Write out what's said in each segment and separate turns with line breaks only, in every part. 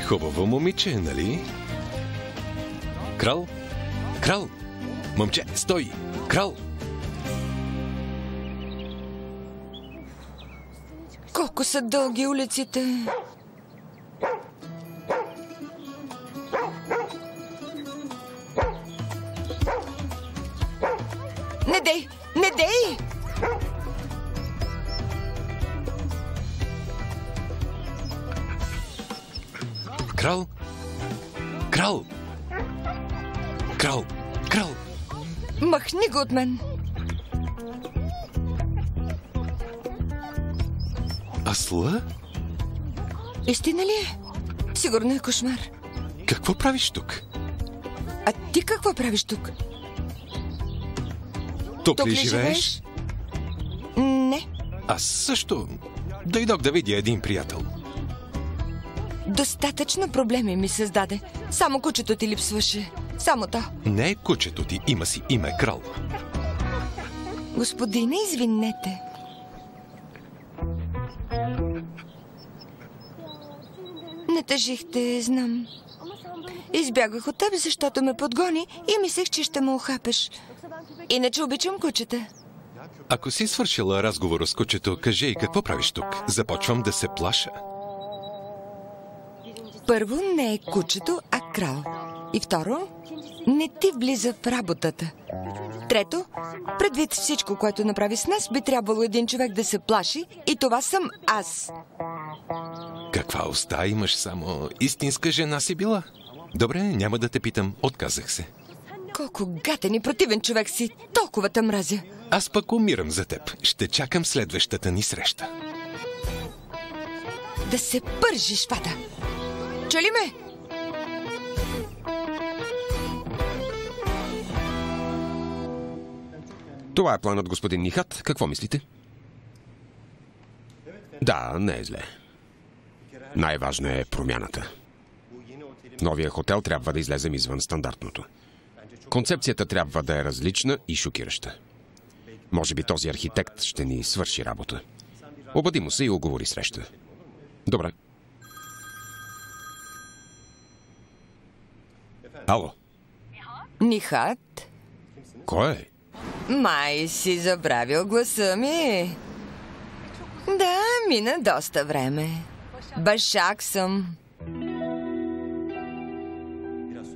Хубаво момиче, нали? Крал? Крал! Момче, стой! Крал!
Колко са дълги улиците! Не дей! Не дей!
Крал! Крал! Крал! Крал!
Махни го от мен!
Асла?
Истина ли е? Сигурно е кошмар.
Какво правиш тук?
А ти какво правиш тук?
Тук ли живееш?
Не.
Аз също. Дойдох да видя един приятел.
Достатъчно проблеми ми създаде. Само кучето ти липсваше. Само то.
Не е кучето ти, има си име Крал.
Господине, извинете. Не тъжихте, знам. Избягах от теб, защото ме подгони и мислех, че ще ме ухапеш. Иначе обичам кучета.
Ако си свършила разговор с кучето, кажи и какво правиш тук. Започвам да се плаша.
Първо, не е кучето, а крал. И второ, не ти влиза в работата. Трето, предвид всичко, което направи с нас, би трябвало един човек да се плаши и това съм аз.
Каква уста имаш, само истинска жена си била? Добре, няма да те питам, отказах се.
Колко гаден и противен човек си, толкова те мразя.
Аз пък умирам за теб. Ще чакам следващата ни среща.
Да се пържиш, Фада. Чули ме?
Това е планът, господин Нихат. Какво мислите? Да, не е зле. Най-важна е промяната. Новия хотел трябва да излезем извън стандартното. Концепцията трябва да е различна и шокираща. Може би този архитект ще ни свърши работа. Обади му се и уговори среща. Добре. Ало?
Нихат?
Кой е?
Май си забравил гласа ми. Да, мина доста време. Башак съм.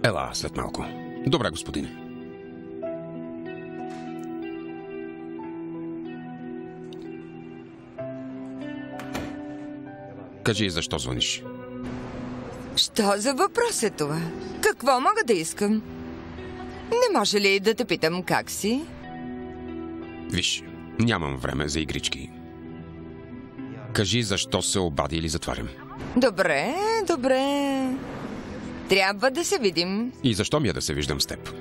Ела след малко. Добре, господине. Кажи, защо звъниш?
Що за въпрос е това? Какво мога да искам? Не може ли да те питам как си?
Виж, нямам време за игрички. Кажи, защо се обади или затварям.
Добре, добре. Трябва да се видим.
И защо ми е да се виждам с теб?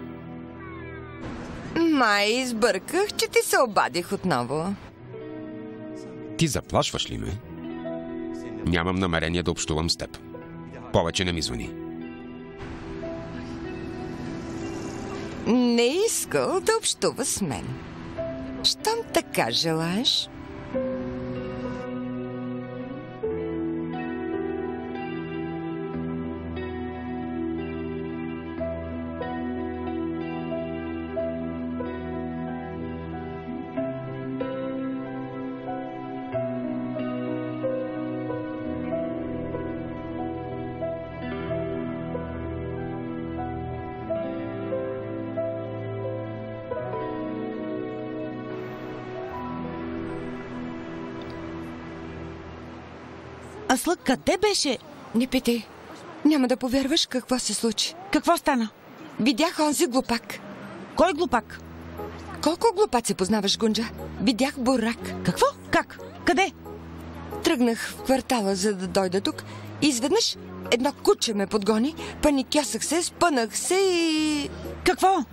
Май избърках, че ти се обадих отново.
Ти заплашваш ли ме? Нямам намерение да общувам с теб. Повече не ми звъни.
Не искал да общува с мен. Щом така желаеш?
Асла, къде беше?
Не питай. Няма да повярваш какво се случи.
Какво стана?
Видях онзи глупак.
Кой глупак?
Колко глупаци познаваш, Гунджа? Видях бурак.
Какво? Как? Къде?
Тръгнах в квартала, за да дойда тук. И изведнъж едно куче ме подгони. Паникьосах се, спънах се и...
Какво?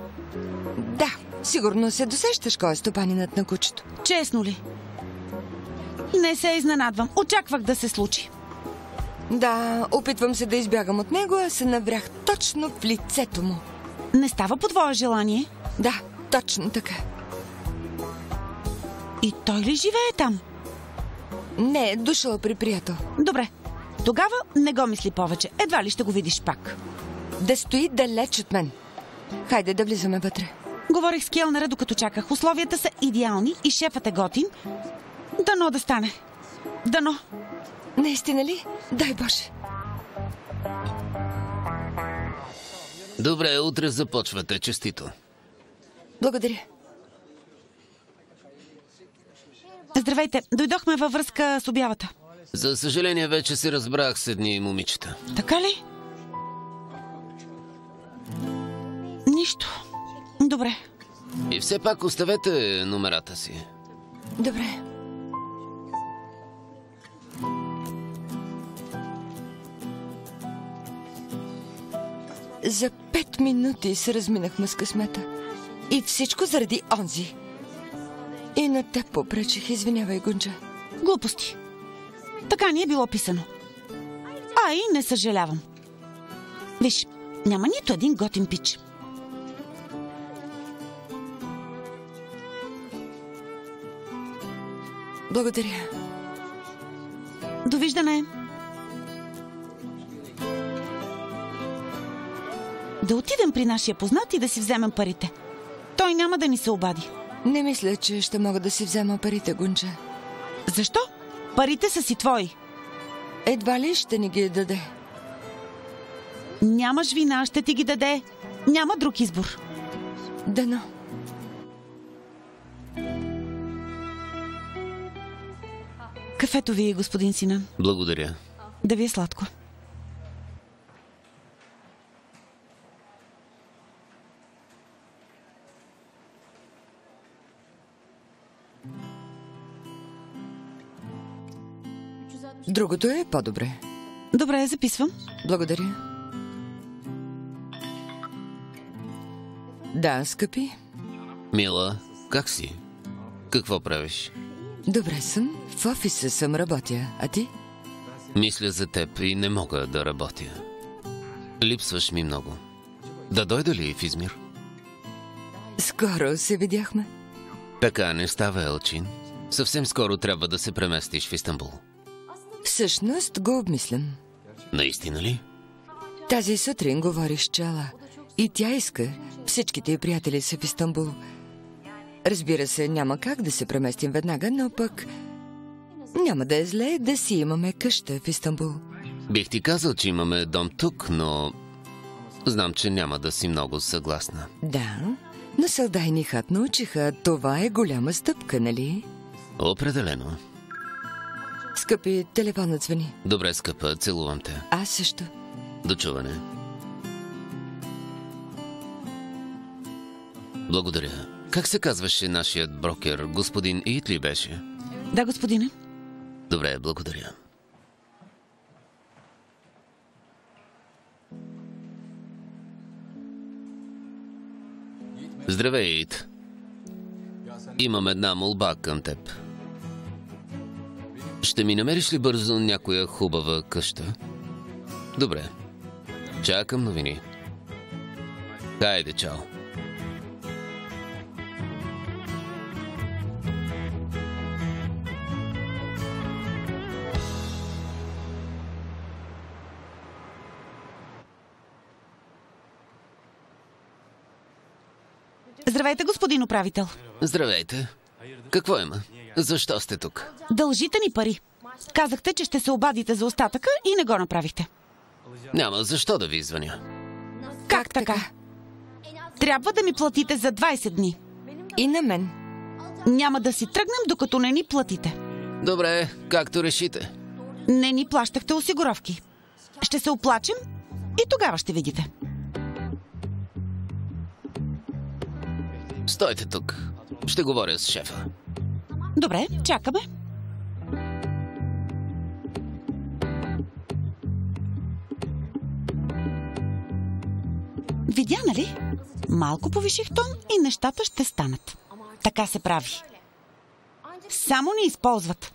Да, сигурно се досещаш кой е стопанинът на кучето.
Честно ли? Не се изненадвам. Очаквах да се случи.
Да, опитвам се да избягам от него, а се наврях точно в лицето му.
Не става по твое желание?
Да, точно така.
И той ли живее там?
Не, дошъл при приятел.
Добре. Тогава не го мисли повече. Едва ли ще го видиш пак.
Да стои далеч от мен. Хайде да влизаме вътре.
Говорих с келнера, докато чаках. Условията са идеални и шефът е готин. Дано да стане. Дано.
Наистина ли? Дай Боже.
Добре, утре започвате. Честито.
Благодаря.
Здравейте. Дойдохме във връзка с обявата.
За съжаление, вече се разбрах с едни момичета.
Така ли? Нищо. Добре.
И все пак оставете номерата си.
Добре. За 5 минути се разминахме с късмета. И всичко заради онзи. И на теб попречих, извинявай, Гунча.
Глупости. Така ни е било писано. И не съжалявам. Виж, няма нито един готин пич.
Благодаря.
Довиждане. Да отидем при нашия познат и да си вземем парите. Той няма да ни се обади.
Не мисля, че ще мога да си взема парите, Гунча.
Защо? Парите са си твои.
Едва ли ще ни ги даде?
Нямаш вина, ще ти ги даде. Няма друг избор.
Дано.
Кафето ви, господин Синан.
Благодаря.
Да ви е сладко.
Другото е по-добре.
Добре, записвам.
Благодаря. Да, скъпи.
Мила, как си? Какво правиш?
Добре съм. В офиса съм, работя. А ти?
Мисля за теб и не мога да работя. Липсваш ми много. Да дойда ли в Измир?
Скоро се видяхме.
Така не става, Елчин. Съвсем скоро трябва да се преместиш в Истанбул.
Всъщност го обмислям.
Наистина ли?
Тази сутрин говорих с Чала. И тя иска. Всичките й приятели са в Истанбул. Разбира се, няма как да се преместим веднага, но пък няма да е зле да си имаме къща в Истанбул.
Бих ти казал, че имаме дом тук, но знам, че няма да си много съгласна.
Да, но Сълдай ни хат научиха. Това е голяма стъпка, нали?
Определено.
Скъпи, телефонът звъни.
Добре, скъпа, целувам те.
Аз също.
До чуване. Благодаря. Как се казваше нашият брокер? Господин Ит ли беше?
Да, господине.
Добре, благодаря. Здравей, Ит. Имам една молба към теб. Ще ми намериш ли бързо някоя хубава къща? Добре. Чакам новини. Хайде, чао.
Здравейте, господин управител.
Здравейте. Какво има? Защо сте тук?
Дължите ни пари. Казахте, че ще се обадите за остатъка и не го направихте.
Няма защо да ви звъня.
Как така? Трябва да ми платите за 20 дни.
И на мен.
Няма да си тръгнем, докато не ни платите.
Добре, както решите.
Не ни плащахте осигуровки. Ще се оплачем и тогава ще видите.
Стойте тук. Ще говоря с шефа.
Добре, чакаме. Видя, нали? Малко повиших тон и нещата ще станат. Така се прави. Само ни използват.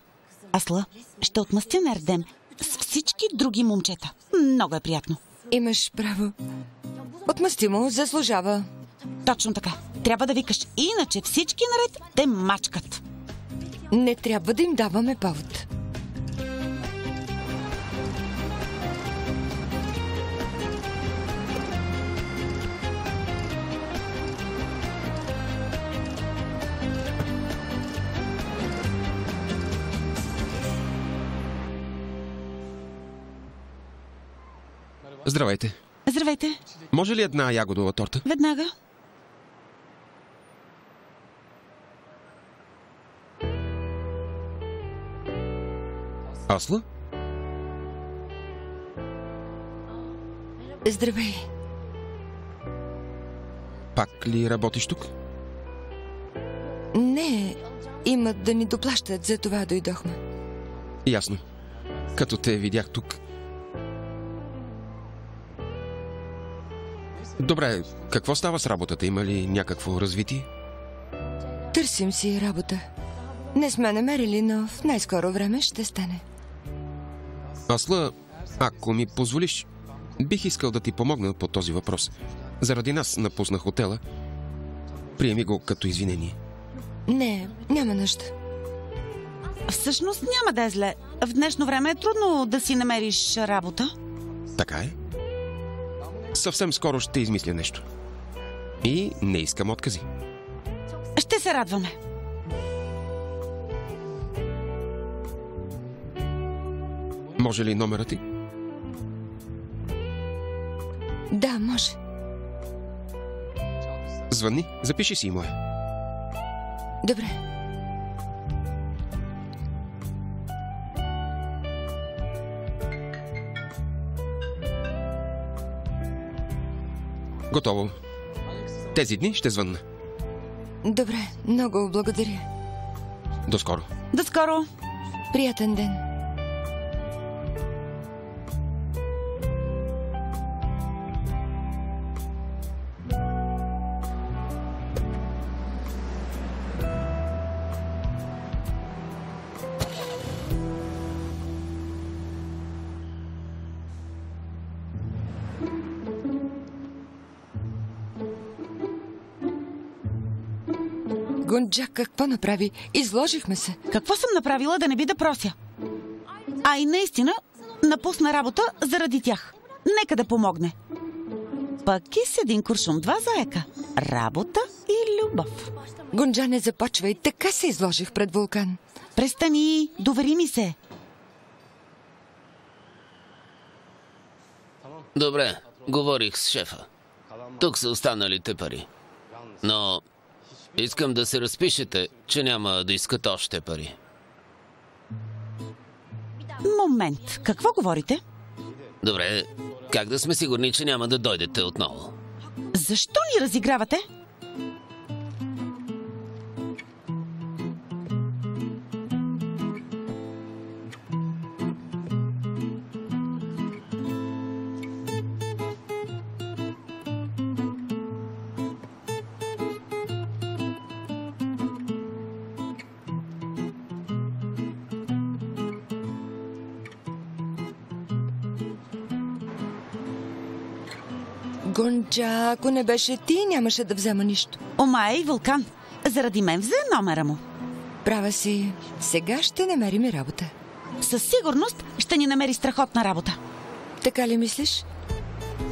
Асла, ще отмъстя на Ердем с всички други момчета. Много е приятно.
Имаш право. Отмъсти му, заслужава.
Точно така. Трябва да викаш, иначе всички наред те мачкат.
Не трябва да им даваме повод.
Здравейте.
Здравейте.
Може ли една ягодова торта?
Веднага.
Асла?
Здравей.
Пак ли работиш тук?
Не, имат да ни доплащат, за това дойдохме.
Ясно. Като те видях тук. Добре, какво става с работата? Има ли някакво развитие?
Търсим си работа. Не сме намерили, но в най-скоро време ще стане.
Асла, ако ми позволиш, бих искал да ти помогна по този въпрос. Заради нас напуснах хотела. Приеми го като извинение.
Не, няма нужда.
Всъщност няма да е зле. В днешно време е трудно да си намериш работа.
Така е. Съвсем скоро ще измисля нещо. И не искам откази.
Ще се радваме.
Може ли номера ти?
Да, може.
Звънни, запиши си моя.
Добре.
Готово. Тези дни ще звънна.
Добре, много благодаря.
До скоро.
До скоро.
Приятен ден. Гунджак какво направи? Изложихме се.
Какво съм направила да не би да прося? А и наистина напусна работа заради тях. Нека да помогне. Пък и с един куршум, два заека. Работа и любов.
Гунджа, не започвай. Така се изложих пред Вулкан.
Престани, довери ми се.
Добре, говорих с шефа. Тук са останалите пари. Но искам да се разпишете, че няма да искат още пари.
Момент, какво говорите?
Добре, как да сме сигурни, че няма да дойдете отново?
Защо ни разигравате?
Гунджа, ако не беше ти, нямаше да взема нищо.
Омай, Вулкан, заради мен взе номера му.
Права си. Сега ще намерим и работа.
Със сигурност ще ни намери страхотна работа.
Така ли мислиш?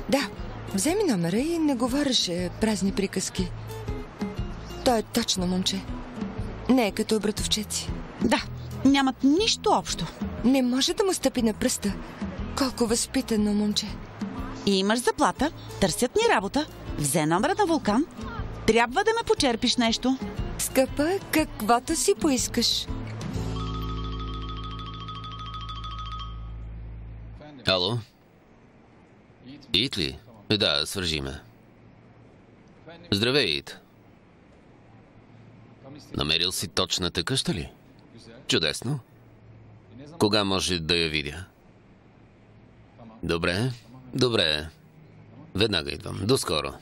Да, вземи номера и не говореше празни приказки. Той е точно момче. Не е като братовчеци.
Да, нямат нищо общо.
Не може да му стъпи на пръста. Колко възпитано момче.
И имаш заплата, търсят ни работа, взе номера на Вулкан. Трябва да ме почерпиш нещо.
Скъпа, каквото си поискаш.
Ало? Ит ли? Да, свържи ме. Здравей, Ит. Намерил си точната къща ли? Чудесно. Кога може да я видя? Добре, добре. Веднага идвам. До скоро.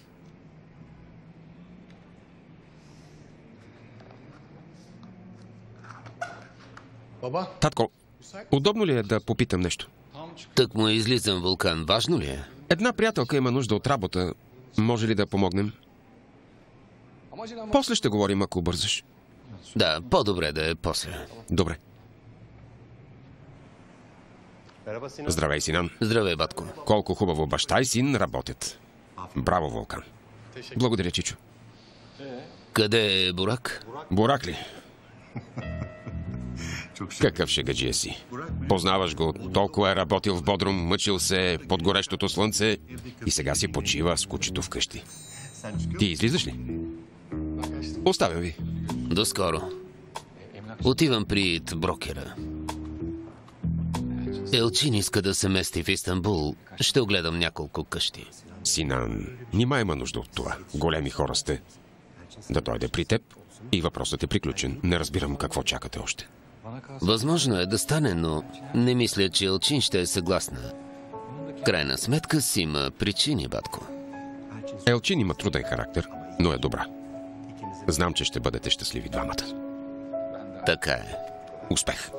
Татко, удобно ли е да попитам нещо?
Тък му излизам, Вулкан. Важно ли е?
Една приятелка има нужда от работа. Може ли да помогнем? После ще говорим, ако бързаш.
Да, по-добре да е после.
Добре. Здравей, Синан.
Здравей, батко.
Колко хубаво баща и син работят. Браво, Вулкан. Благодаря, Чичо.
Къде е Бурак?
Бурак ли? Какъв шегаджия си? Познаваш го, толкова е работил в Бодрум, мъчил се под горещото слънце и сега си почива с кучето вкъщи. Ти излизаш ли? Оставям ви.
До скоро. Отивам при брокера. Елчин иска да се мести в Истанбул. Ще огледам няколко къщи.
Синан, нима има нужда от това. Големи хора сте. Да дойде при теб и въпросът е приключен. Не разбирам какво чакате още.
Възможно е да стане, но не мисля, че Елчин ще е съгласна. Крайна сметка си има причини, батко.
Елчин има труден характер, но е добра. Знам, че ще бъдете щастливи двамата.
Така е.
Успех!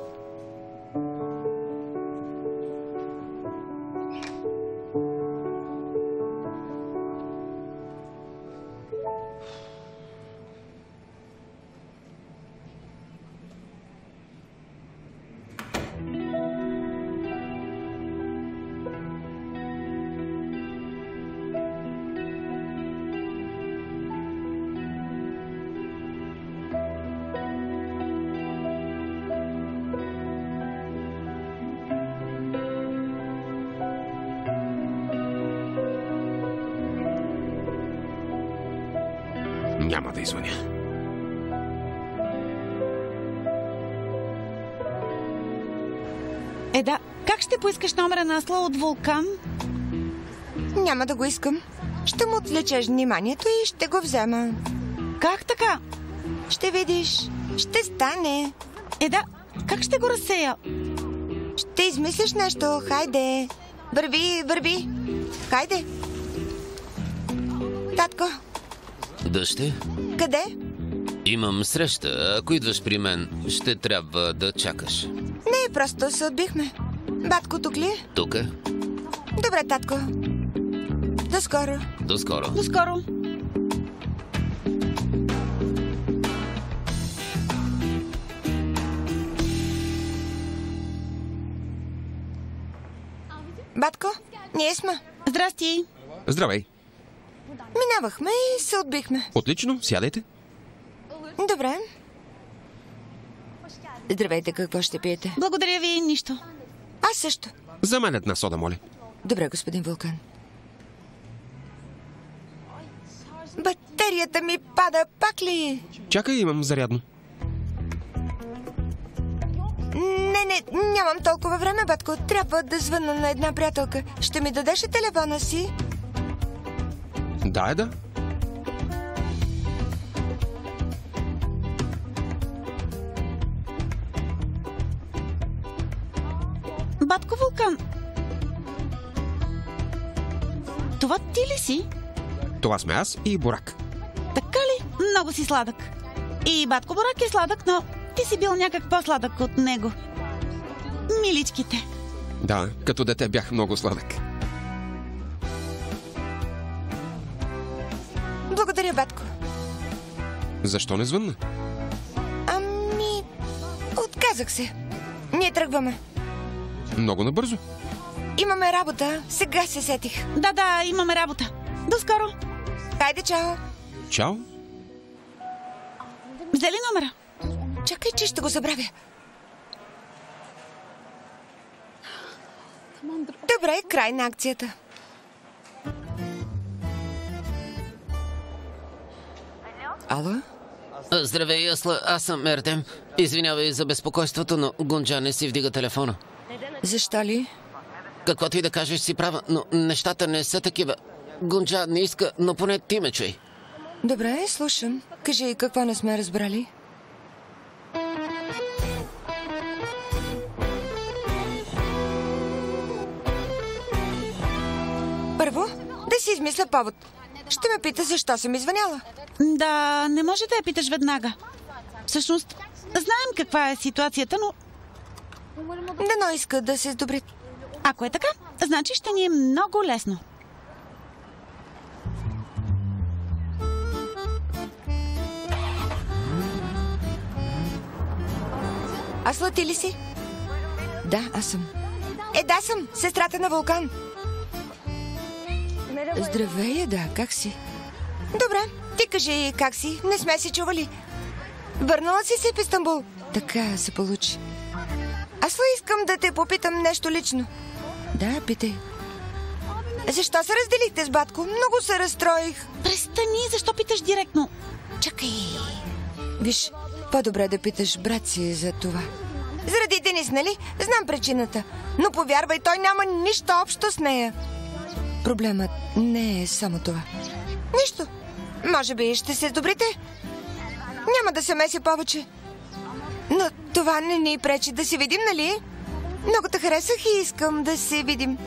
Няма да извъня.
Да, как ще поискаш номера на Асла от Вулкан?
Няма да го искам. Ще му отвлечеш вниманието и ще го взема.
Как така?
Ще видиш. Ще стане.
Да, как ще го разсея?
Ще измислиш нещо. Хайде. Върви, върви. Хайде. Татко.
Дъще?
Къде?
Имам среща. Ако идваш при мен, ще трябва да чакаш.
Не, просто се отбихме. Батко тук ли?
Тук е.
Добре, татко. До скоро.
До скоро.
До скоро.
Батко, ние сме.
Здрасти.
Здравей!
Минавахме и се отбихме.
Отлично, сядайте.
Добре. Здравейте, какво ще пиете?
Благодаря ви, нищо.
Аз също.
За мен една сода, моля.
Добре, господин Вулкан. Батерията ми пада, пак ли?
Чакай, имам зарядно.
Не, нямам толкова време, батко. Трябва да звънна на една приятелка. Ще ми дадеш ли телефона си?
Да.
Батко Вулкан, това ти ли си?
Това сме аз и Бурак.
Така ли? Много си сладък. И батко Бурак е сладък, но ти си бил някак по-сладък от него. Миличките.
Да, като дете бях много сладък.
Благодаря, батко.
Защо не звънна?
Ами, отказах се. Ние тръгваме.
Много набързо.
Имаме работа. Сега се сетих.
Да, имаме работа. До скоро.
Хайде, чао.
Чао.
Взе ли номера?
Чакай, че ще го забравя. Добре, край на акцията. Ало?
Здравей, Асла. Аз съм Ердем. Извинявай за безпокойството, но Гунджа не си вдига телефона.
Защо ли?
Каквото и да кажеш си права, но нещата не са такива. Гунджа не иска, но поне ти ме чуй.
Добре, слушам. Кажи, какво не сме разбрали? Първо, да си измисля повод. Ще ме пита защо съм извъняла.
Да, не може да я питаш веднага. Всъщност, знаем каква е ситуацията, но
Дано иска да се сдобри.
ако е така, значи ще ни е много лесно.
Асла, ти ли си? Да, аз съм. Да съм, сестрата на Вулкан. Здравей, да, как си? Добре, ти кажи как си, не сме се чували. Върнала си се в Истанбул? Така се получи. Аз искам да те попитам нещо лично. Да, питай. Защо се разделихте с батко? Много се разстроих.
Престани, защо питаш директно?
Чакай. Виж, по-добре да питаш брат си за това. Заради Денис, нали? Знам причината. Но повярвай, той няма нищо общо с нея. Проблемът не е само това. Нищо. Може би ще се сдобрите. Няма да се меси повече. Но това не ни пречи да се видим, нали? Много те харесах и искам да се видим.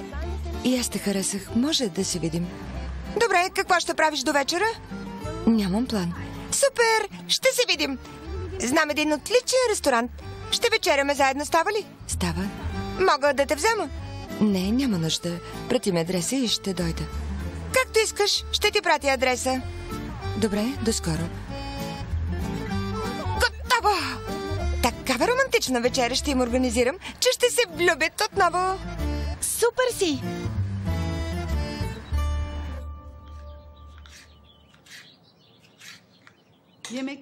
И аз те харесах. Може да се видим. Добре, какво ще правиш до вечера? Нямам план. Супер! Ще се видим. Знам един отличен ресторант. Ще вечеряме заедно, става ли? Става. Мога да те взема? Не, няма нужда. Прати ми адреса и ще дойда. Както искаш, ще ти пратя адреса. Добре, до скоро. Готово! Такава романтична вечеря ще им организирам, че ще се влюбят отново.
Супер си!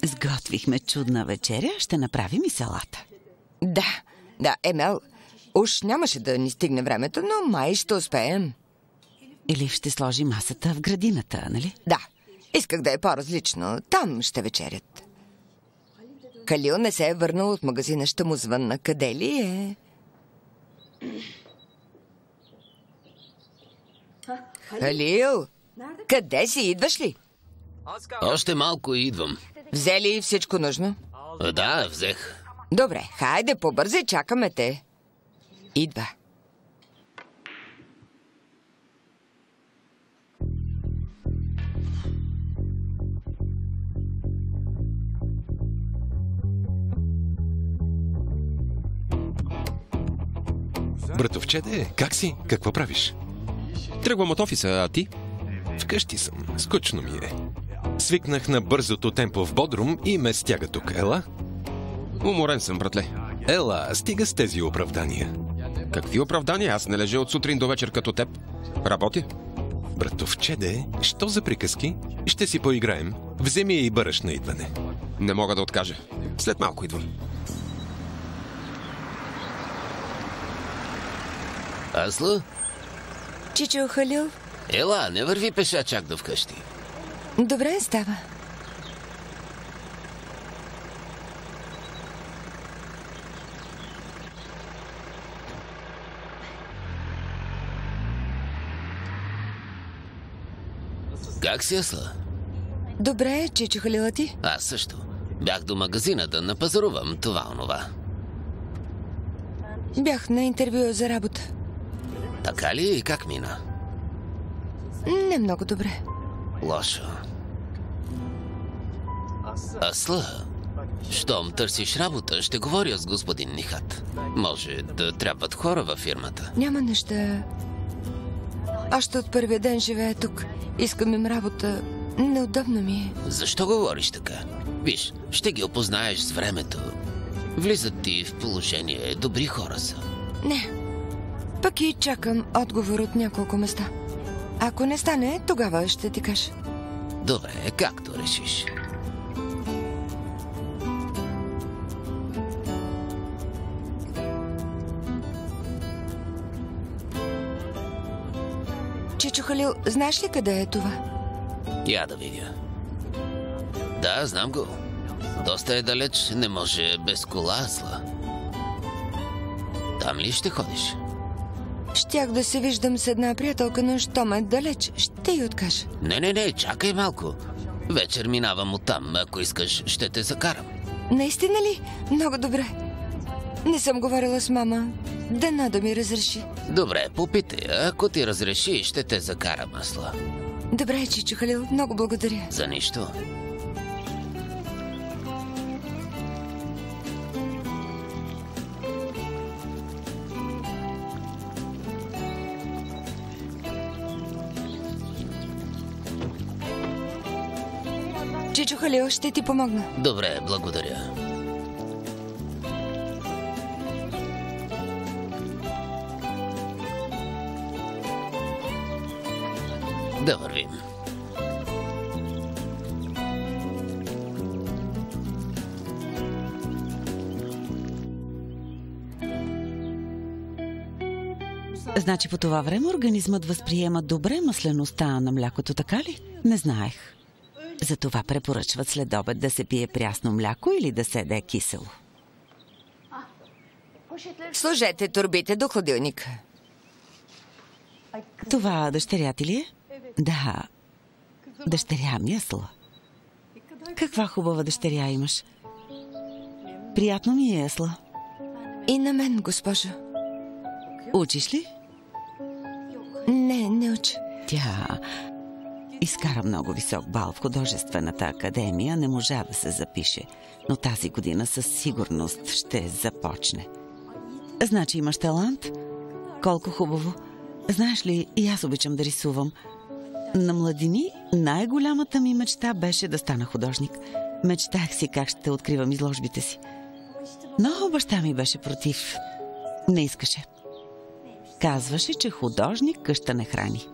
Сготвихме чудна вечеря, ще направим и салата.
Да, Емел, уж нямаше да ни стигне времето, но май ще успеем.
Или ще сложи масата в градината, нали?
Да, исках да е по-различно. Там ще вечерят. Калил не се е върнал от магазина, ще му звънна. Къде ли е? Калил, къде си? Идваш ли?
Още малко и идвам.
Взе ли всичко нужно?
Да, взех.
Добре, хайде побързай, чакаме те. Идва.
Братовчеде, как си? Какво правиш?
Тръгвам от офиса, а ти?
Вкъщи съм. Скучно ми е. Свикнах на бързото темпо в Бодрум и ме стяга тук. Ела?
Уморен съм, братле.
Ела, стига с тези оправдания.
Какви оправдания? Аз не лежа от сутрин до вечер като теб. Работя.
Братовчеде, що за приказки? Ще си поиграем. Вземи и бъръш на идване.
Не мога да откажа. След малко идвам.
Асло?
Чичо, Халил?
Ела, не върви пеша чак до вкъщи.
Добре, става.
Как си, Асла?
Добре, Чичо, Халила ти?
Аз също. Бях до магазина да напазарувам това-онова.
Бях на интервю за работа.
Така ли и как мина?
Не много добре.
Лошо. Асла, щом търсиш работа, ще говоря с господин Нихат. Може да трябват хора във фирмата.
Няма неща. Още от първия ден живея тук. Искам им работа. Неудобно ми е.
Защо говориш така? Виж, ще ги опознаеш с времето. Влизат ти в положение. Добри хора са.
Не. Пък и чакам отговор от няколко места. Ако не стане, тогава ще ти кажа.
Добре, както решиш.
Чичо Халил, знаеш ли къде е това?
Я да видя. Да, знам го. Доста е далеч, не може без кола, Асла. Там ли ще ходиш?
Щях да се виждам с една приятелка, но щом е далеч, ще й откажа.
Не, чакай малко. Вечер минавам оттам. Ако искаш, ще те закарам.
Наистина ли? Много добре. Не съм говорила с мама. Дано да ми разреши.
Добре, попитай. Ако ти разреши, ще те закарам, Асла.
Добре, Чичо Халил, много благодаря.
За нищо.
Чичо Халил, ще ти помогна.
Добре, благодаря. Да вървим.
Значи по това време организмът възприема добре маслеността на млякото, така ли? Не знаех. Затова препоръчват след обед да се пие прясно мляко или да се яде кисело.
Сложете торбите до хладилника.
Това дъщеря ти ли е? Да. Дъщеря ми, Асла. Каква хубава дъщеря имаш. Приятно ми е, Асла.
И на мен, госпожо.
Учиш ли?
Не уча.
Тя изкара много висок бал в художествената академия, не можа да се запише, но тази година със сигурност ще започне. Значи имаш талант? Колко хубаво. Знаеш ли, и аз обичам да рисувам. На младини най-голямата ми мечта беше да стана художник. Мечтах си как ще откривам изложбите си. Но баща ми беше против. Не искаше. Казваше, че художник къща не храни.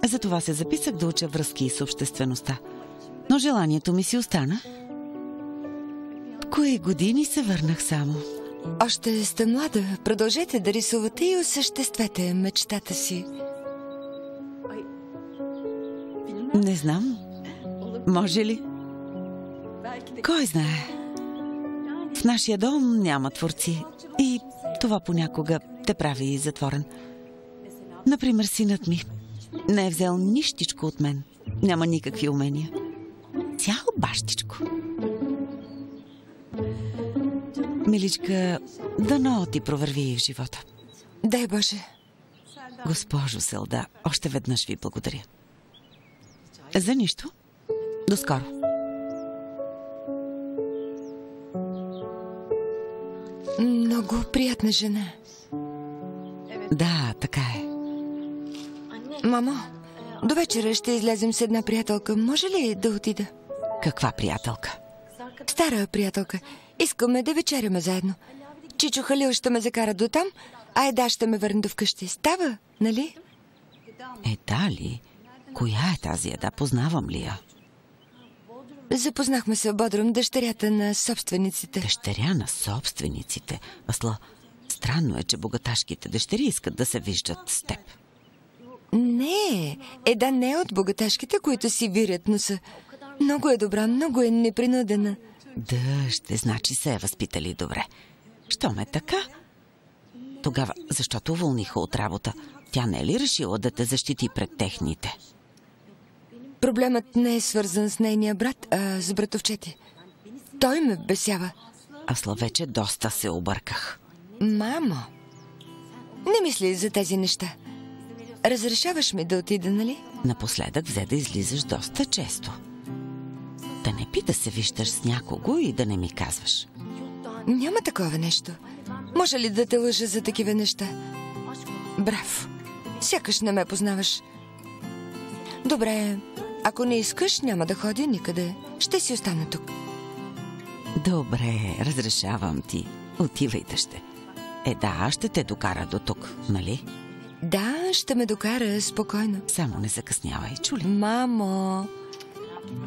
Затова се записах да уча връзки с обществеността. Но желанието ми си остана. В кои години се върнах само.
Още сте млада. Продължете да рисувате и осъществете мечтата си.
Не знам. Може ли? Кой знае? В нашия дом няма творци. И това понякога те прави затворен. Например, синът ми не е взел нищичко от мен. Няма никакви умения. Цял бащичко. Миличка, дано ти провърви в живота.
Дай Боже.
Госпожо Селда, още веднъж ви благодаря. За нищо. До скоро.
Много приятна жена.
Да, така е.
Мамо, до вечера ще излезем с една приятелка. Може ли да отида?
Каква приятелка?
Стара приятелка. Искаме да вечеряме заедно. Чичо Халил ще ме закара до там, а Еда ще ме върне до вкъщи. Става, нали?
Еда ли? Коя е тази Еда? Познавам ли я?
Запознахме се в Бодрум, дъщерята на собствениците.
Дъщеря на собствениците? Асла, странно е, че богаташките дъщери искат да се виждат с теб.
Не, Еда не е от богаташките, които си вирят носа. Много е добра, много е непринудена.
Ще значи се е възпитали добре. Щом е така? Тогава, защото уволниха от работа? Тя не е ли решила да те защити пред техните?
Проблемът не е свързан с нейния брат, а с братовчети. Той ме бесява.
Асла, вече доста се обърках.
Мамо, не мисли за тези неща. Разрешаваш ми да отида, нали?
Напоследък взе да излизаш доста често. Да не би да се виждаш с някого и да не ми казваш.
Няма такова нещо. Може ли да те лъжа за такива неща? Браво. Сякаш не ме познаваш. Добре, ако не искаш, няма да ходя никъде. Ще си остана тук.
Добре, разрешавам ти. Отивай, ще. Да, ще те докара до тук, нали?
Да, ще ме докара спокойно.
Само не закъснявай, чули?
Мамо,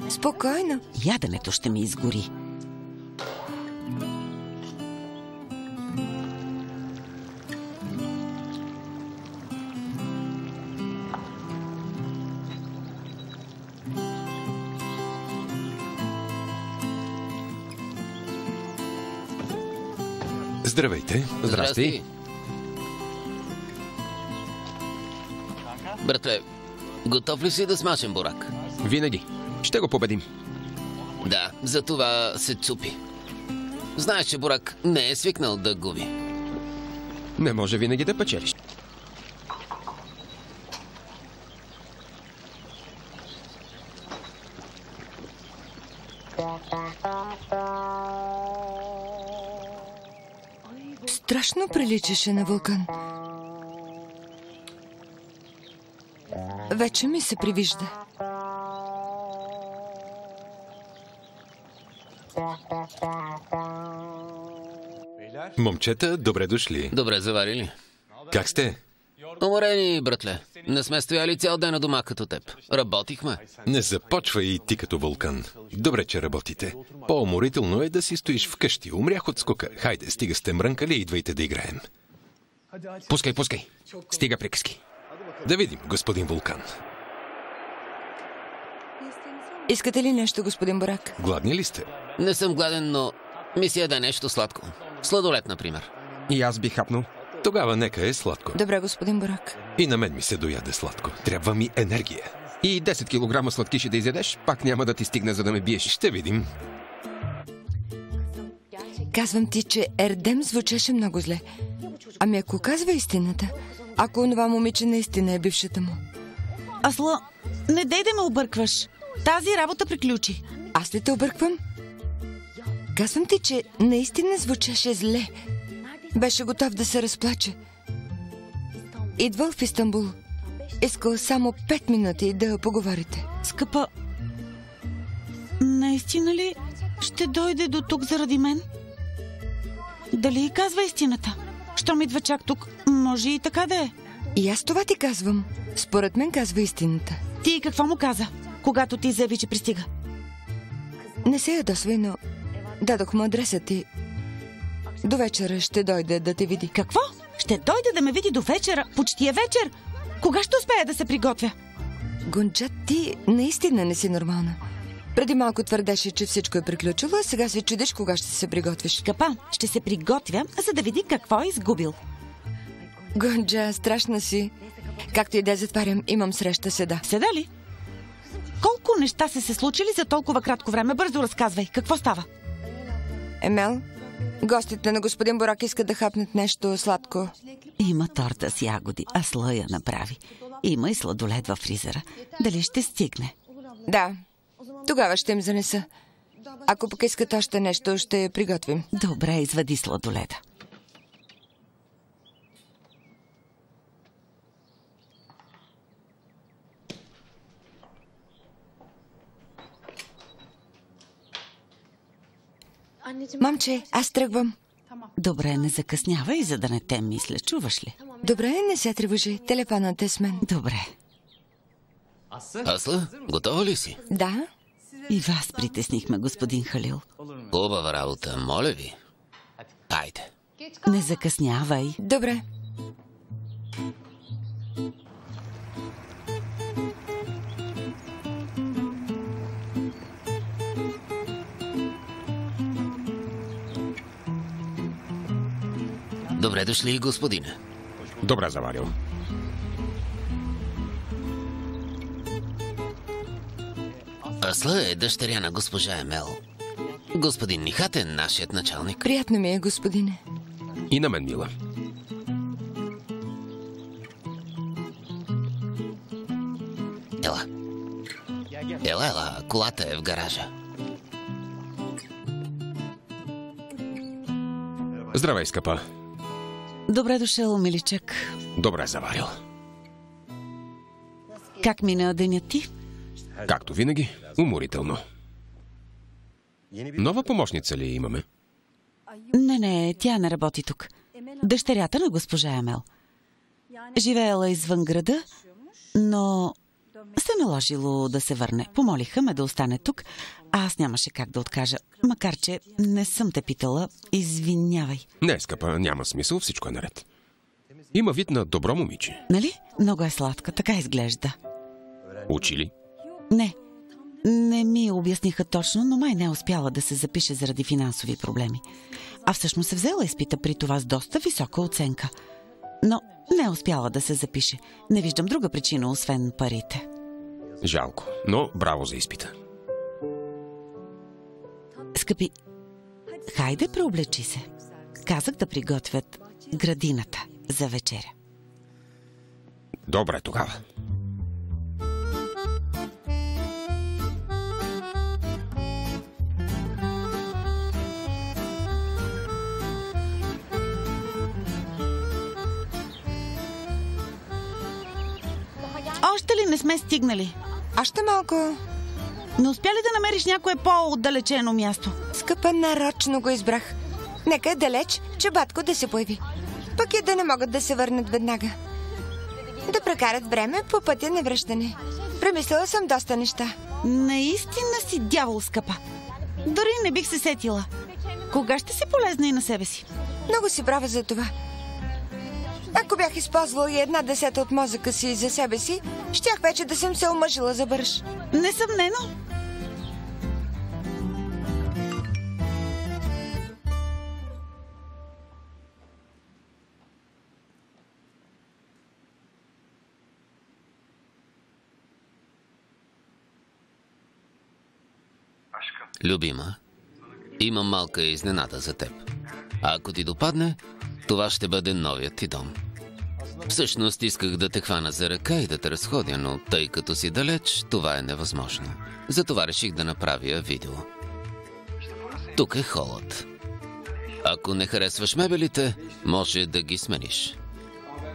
спокойно.
Яденето ще ми изгори.
Здравейте.
Здрасти.
Братле, готов ли си да смажем бурак?
Винаги. Ще го победим.
Да, за това се цупи. Знаеш, че бурак не е свикнал да губи.
Не може винаги да печелиш.
Страшно приличаше на вулкан. Вече ми се привижда.
Момчета, добре дошли.
Добре заварили.
Как сте?
Уморени, братле. Не сме стояли цял ден на дома като теб. Работихме.
Не започва и ти като вулкан. Добре, че работите. По-уморително е да си стоиш вкъщи. Умрях от скука. Хайде, стига сте мрънкали и идвайте да играем.
Пускай, пускай. Стига приказки.
Да видим, господин Вулкан.
Искате ли нещо, господин Бурак?
Гладни ли сте?
Не съм гладен, но ми се яде нещо сладко. Сладолет, например.
И аз бих хапнал.
Тогава нека е сладко.
Добре, господин Бурак.
И на мен ми се дояде сладко. Трябва ми енергия.
И 10 килограма сладкиши да изядеш, пак няма да ти стигне, за да ме биеш.
Ще видим.
Казвам ти, че Ердем звучеше много зле. Ами ако казва истината, ако онова момиче наистина е бившата му.
Асла, не дей да ме объркваш. Тази работа приключи.
Аз ли те обърквам? Казвам ти, че наистина звучеше зле. Беше готов да се разплаче. Идвал в Истанбул. Искал само 5 минути да поговорите.
Скъпа, наистина ли ще дойде до тук заради мен? Дали казва истината? Щом идва чак тук, може и така да е.
И аз това ти казвам. Според мен казва истината.
Ти какво му каза, когато ти заяви, че пристига?
Не се ядосвай, но дадох му адреса ти. До вечера ще дойде да те види.
Какво? Ще дойде да ме види до вечера? Почти е вечер. Кога ще успея да се приготвя?
Гунча, ти наистина не си нормална. Преди малко твърдеше, че всичко е приключило, а сега се чудиш кога ще се приготвиш.
Скъпа, ще се приготвя, за да види какво е изгубил.
Гунча, страшна си. Както и да затварям, имам среща седа.
Седа ли? Колко неща се случили за толкова кратко време? Бързо разказвай. Какво става?
Емел, гостите на господин Бурак искат да хапнат нещо сладко.
Има торта с ягоди, а Асла я направи. Има и сладолед във фризера. Дали ще стигне?
Да, тогава ще им занеса. Ако пък искат още нещо, ще приготвим.
Добре, извади сладоледа.
Мамче, аз тръгвам.
Добре, не закъснявай, за да не те мисля. Чуваш ли?
Добре, не се тревожи. Телефонът е с мен.
Добре.
Асла, готова ли си?
Да.
И вас притеснихме, господин Халил.
Хубава работа, моля ви. Айде.
Не закъснявай.
Добре.
Добре дошли, господине.
Добре заварил.
Асла е дъщеря на госпожа Емел. Господин Нихат е нашият началник.
Приятно ми е, господине.
И на мен, мила.
Ела. Ела, колата е в гаража.
Здравей, скъпа.
Добре дошъл, миличък.
Добре заварил.
Как мина денят ти?
Както винаги, уморително. Нова помощница ли имаме?
Не, тя не работи тук. Дъщерята на госпожа Емел. Живеела извън града, но се наложило да се върне. Помолиха ме да остане тук, а аз нямаше как да откажа. Макар че не съм те питала, извинявай.
Не, скъпа, няма смисъл, всичко е наред. Има вид на добро момиче.
Нали? Много е сладка, така изглежда.
Учи ли?
Не ми обясниха точно, но май не е успяла да се запише заради финансови проблеми. А всъщност се взела изпита при това с доста висока оценка. Но не е успяла да се запише. Не виждам друга причина, освен парите.
Жалко, но браво за изпита.
Скъпи, хайде преоблечи се. Казах да приготвят градината за вечеря.
Добре тогава.
Още ли не сме стигнали?
Още малко.
Не успя ли да намериш някое по-отдалечено място?
Скъпа, нарочно го избрах. Нека е далеч, че батко да се появи. Пък и да не могат да се върнат веднага. Да прекарат време по пътя на връщане. Премислила съм доста неща.
Наистина си дявол, скъпа. Дори не бих се сетила. Кога ще си полезна и на себе си?
Много си права за това. Ако бях използвала и 1/10 от мозъка си за себе си, щях вече да съм се омъжила за бърж.
Несъмнено.
Любима, имам малка изненада за теб. А ако ти допадне, това ще бъде новият ти дом. Всъщност исках да те хвана за ръка и да те разходя, но тъй като си далеч, това е невъзможно. Затова реших да направя видео. Тук е холът. Ако не харесваш мебелите, може да ги смениш.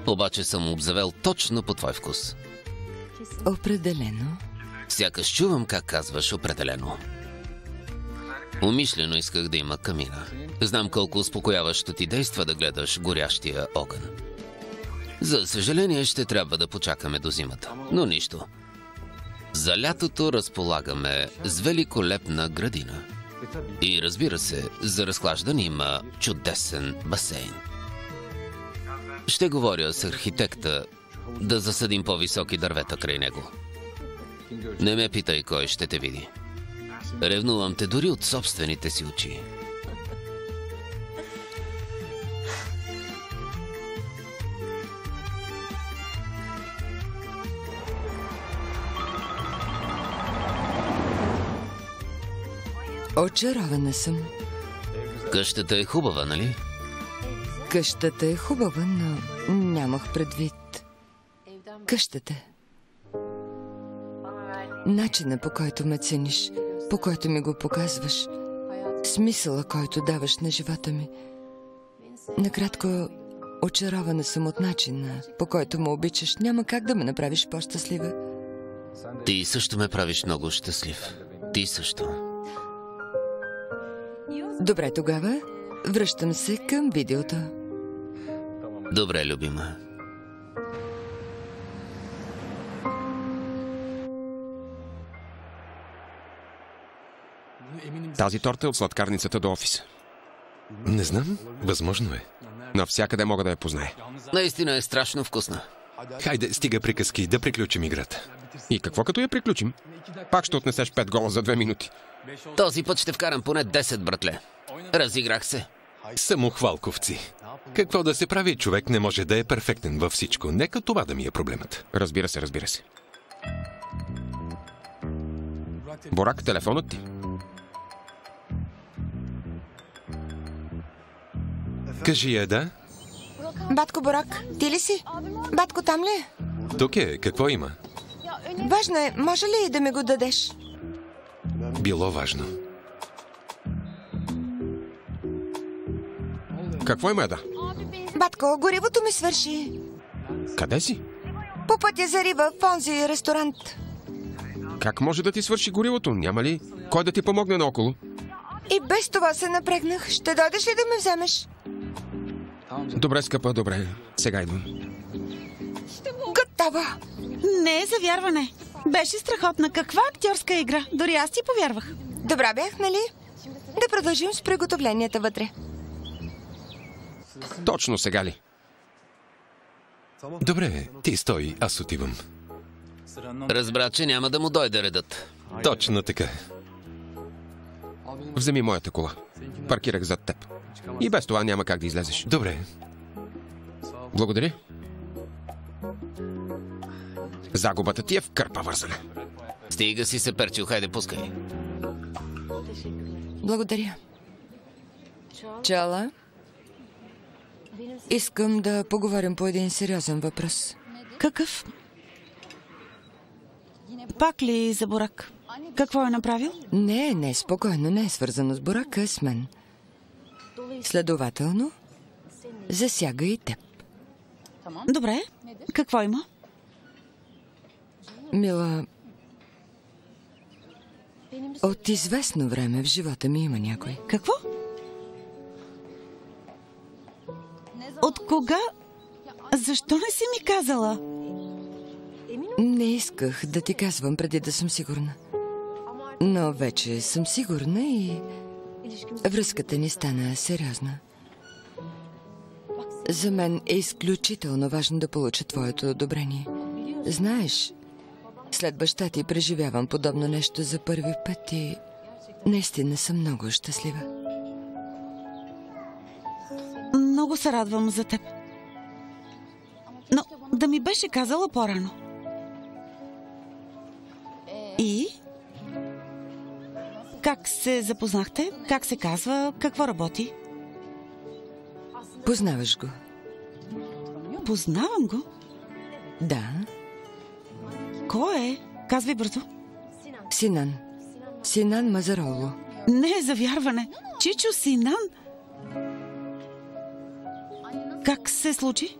Обаче съм обзавел точно по твой вкус.
Определено.
Сякаш чувам как казваш определено. Умишлено исках да има камина. Знам колко успокояващо ти действа да гледаш горящия огън. За съжаление ще трябва да почакаме до зимата. Но нищо. За лятото разполагаме с великолепна градина. И разбира се, за разхлаждане има чудесен басейн. Ще говоря с архитекта да засадим по-високи дървета край него. Не ме питай кой ще те види. Ревнувам те дори от собствените си очи.
Очарована съм.
Къщата е хубава, нали?
Къщата е хубава, но нямах предвид къщата. Начина, по който ме цениш, по който ми го показваш, смисъла, който даваш на живота ми. Накратко, очарована съм от начина, по който ме обичаш. Няма как да ме направиш по-щастлива.
Ти също ме правиш много щастлив. Ти също.
Добре, тогава връщам се към видеото.
Добре, любима.
Тази торта е от сладкарницата до офиса.
Не знам, възможно е.
Навсякъде мога да я познае.
Наистина е страшно вкусна.
Хайде, стига приказки, да приключим играта.
И какво като я приключим? Пак ще отнесеш 5 гола за 2 минути.
Този път ще вкарам поне 10, братле. Разиграх се.
Самохвалковци. Какво да се прави? Човек не може да е перфектен във всичко. Нека това да ми е проблемът.
Разбира се, разбира се. Борак, телефонът ти.
Кажи я, да?
Батко Борак, ти ли си? Батко, там ли е?
Тук е. Какво има?
Важно е. Може ли да ми го дадеш?
Било важно.
Какво има да?
Батко, горивото ми свърши.
Къде си?
По пътя за Риба, в онзи ресторант.
Как може да ти свърши горивото? Няма ли кой да ти помогне наоколо?
И без това се напрегнах. Ще дойдеш ли да ме вземеш?
Добре, скъпа, добре. Сега идвам.
Готова!
Не е за вярване. Беше страхотна. Каква актьорска игра? Дори аз ти повярвах.
Добра бях, нали? Да продължим с приготовленията вътре.
Точно сега ли?
Добре, ти стой, аз отивам.
Разбра, че няма да му дойде редът.
Точно така.
Вземи моята кола. Паркирах зад теб. И без това няма как да излезеш.
Добре.
Благодаря. Загубата ти е в кърпа вързана.
Стига си се перчил, хайде пускай.
Благодаря. Чала? Искам да поговорим по един сериозен въпрос.
Какъв? Пак ли за Борак? Какво е направил?
Не, спокойно, не е свързано с Борак, а с мен. Следователно, засяга и теб.
Добре. Какво има?
Мила, от известно време в живота ми има някой.
Какво? От кога? Защо не си ми казала?
Не исках да ти казвам преди да съм сигурна. Но вече съм сигурна и връзката ни стана сериозна. За мен е изключително важно да получа твоето одобрение. Знаеш, след баща ти преживявам подобно нещо за първи път и наистина съм много щастлива.
Много се радвам за теб. Но да ми беше казала по-рано. И? Как се запознахте? Как се казва? Какво работи?
Познаваш го?
Познавам го?
Да.
Кой е? Казвай бързо.
Синан. Синан Мазароло.
Не е за вярване. Чичо Синан? Как се случи?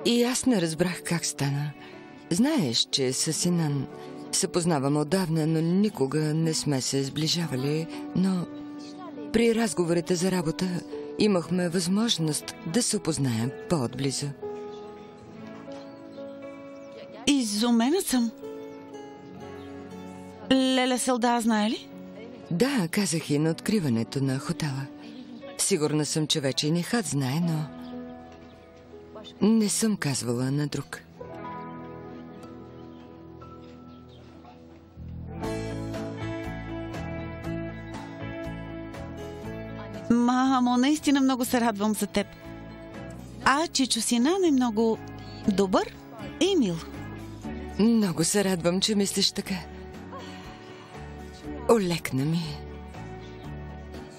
И аз не разбрах как стана. Знаеш, че с Синан се познавам отдавна, но никога не сме се сближавали, но при разговорите за работа имахме възможност да се опознаем по-отблизо.
Изумена съм. Леля Селда знае ли?
Да, казах и на откриването на хотела. Сигурна съм, че вече и Нихат знае, но не съм казвала на друг.
Мамо, наистина много се радвам за теб. А Чичо Синан е много добър и мил.
Много се радвам, че мислиш така. Олекна ми.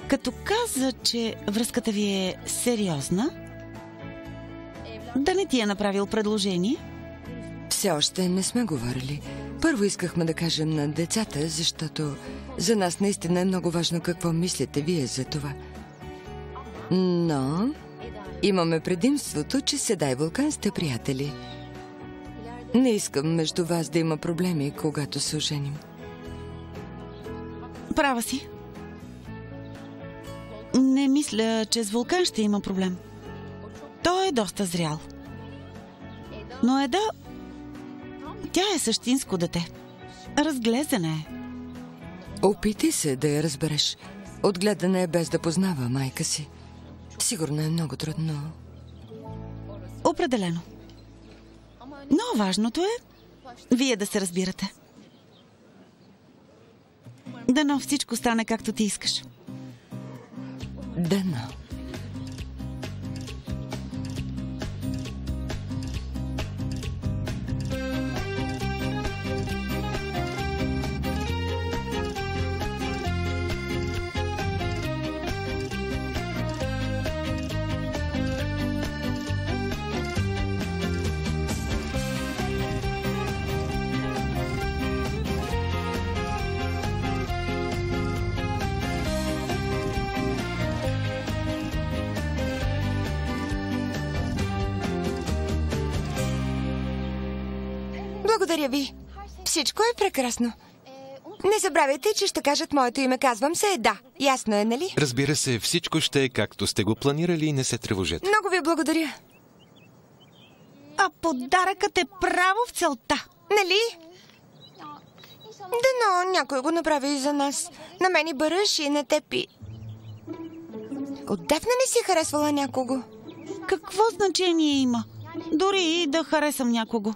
Като каза, че връзката ви е сериозна, да не ти е направил предложение?
Все още не сме говорили. Първо искахме да кажем на децата, защото за нас наистина е много важно какво мислите вие за това. Но имаме предимството, че Седа и Вулкан сте приятели. Не искам между вас да има проблеми, когато се оженим.
Права си. Не мисля, че с Вулкан ще има проблем. Той е доста зрял. Но Еда... Тя е същинско дете. Разглезена е.
Опитай се да я разбереш. Отгледана е без да познава майка си. Сигурно е много трудно.
Определено. Но важното е вие да се разбирате. Дано всичко стане както ти искаш.
Дано. Благодаря ви. Всичко е прекрасно. Не забравяйте, че ще кажат моето име. Казвам се Еда. Ясно е, нали?
Разбира се, всичко ще е както сте го планирали и не се тревожете.
Много ви благодаря.
А подаръкът е право в целта.
Нали? Дано някой го направи и за нас. На мен и Баръш и на теб и... Отдавна не си харесвала някого.
Какво значение има? Дори и да харесам някого.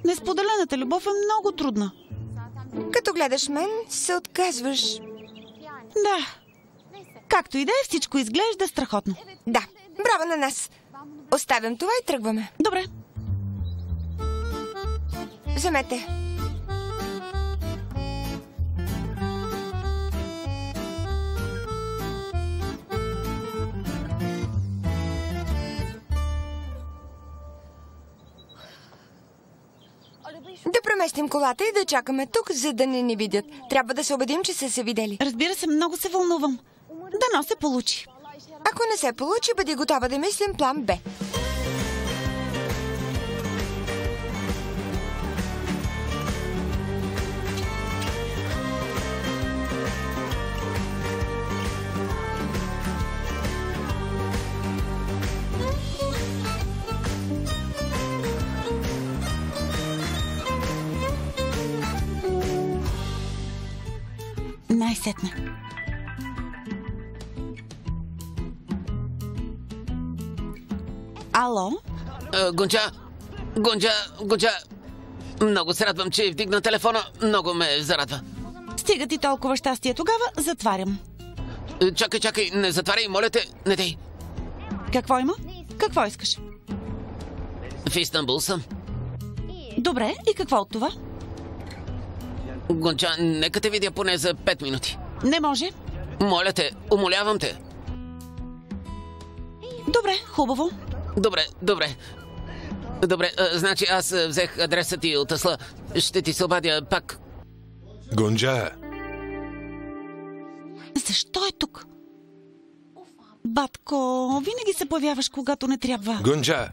Несподелената любов е много трудна.
Като гледаш мен, се отказваш.
Да. Както и да е, всичко изглежда страхотно.
Да, браво на нас. Оставям това и тръгваме.
Добре.
Вземете. Да преместим колата и да чакаме тук, за да не ни видят. Трябва да се убедим, че са се видели.
Разбира се, много се вълнувам. Дано се получи.
Ако не се получи, бъди готова да мислим план Б.
Най-сетне. Ало?
Гунча! Много се радвам, че вдигна телефона. Много ме зарадва.
Стига ти толкова щастие. Тогава затварям.
Чакай, не затваряй, моля те, не дей.
Какво има? Какво искаш?
В Истанбул съм.
Добре, и какво от това?
Гунча, нека те видя поне за 5 минути.
Не може.
Моля те, умолявам те.
Добре, хубаво.
Добре, значи аз взех адреса ти от Асла. Ще ти се обадя пак.
Гунча!
Защо е тук? Батко, винаги се появяваш, когато не трябва.
Гунча!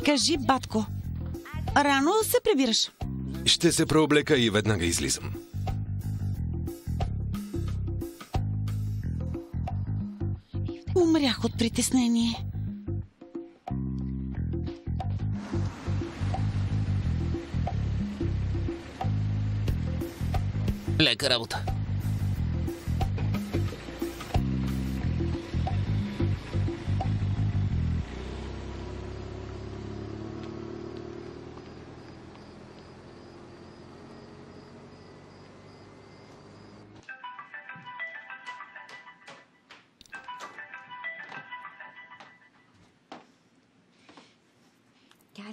Кажи, батко. Рано се прибираш.
Ще се преоблека и веднага излизам.
Умрях от притеснение.
Лека работа.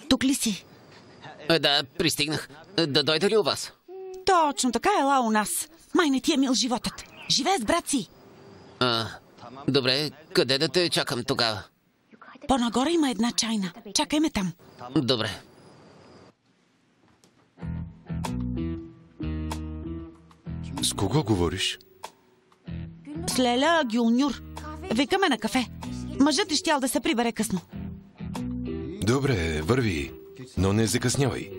Тук ли си?
Да, пристигнах. Да дойда ли у вас?
Точно така, ела у нас. Май не ти е мил животът. Живее с брат си.
Добре, къде да те чакам тогава?
По-нагоре има една чайна. Чакай ме там.
Добре.
С кого говориш?
С Леля Гюлнюр. Викаме на кафе. Мъжът е щял да се прибере късно.
Добре, върви, но не закъснявай.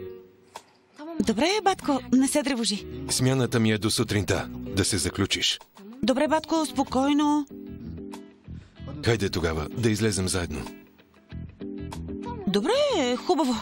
Добре, батко, не се тревожи.
Смяната ми е до сутринта, да се заключиш.
Добре, батко, спокойно.
Хайде тогава, да излезем заедно.
Добре, хубаво.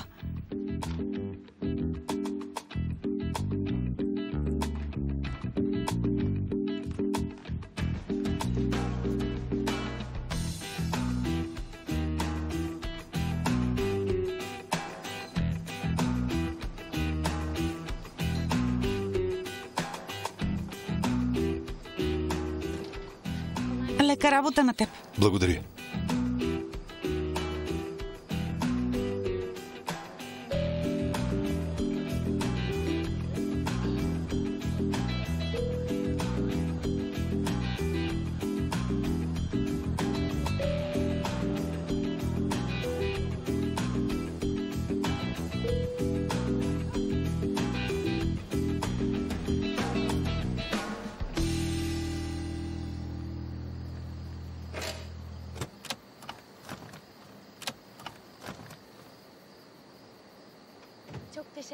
Лека работа на теб.
Благодаря.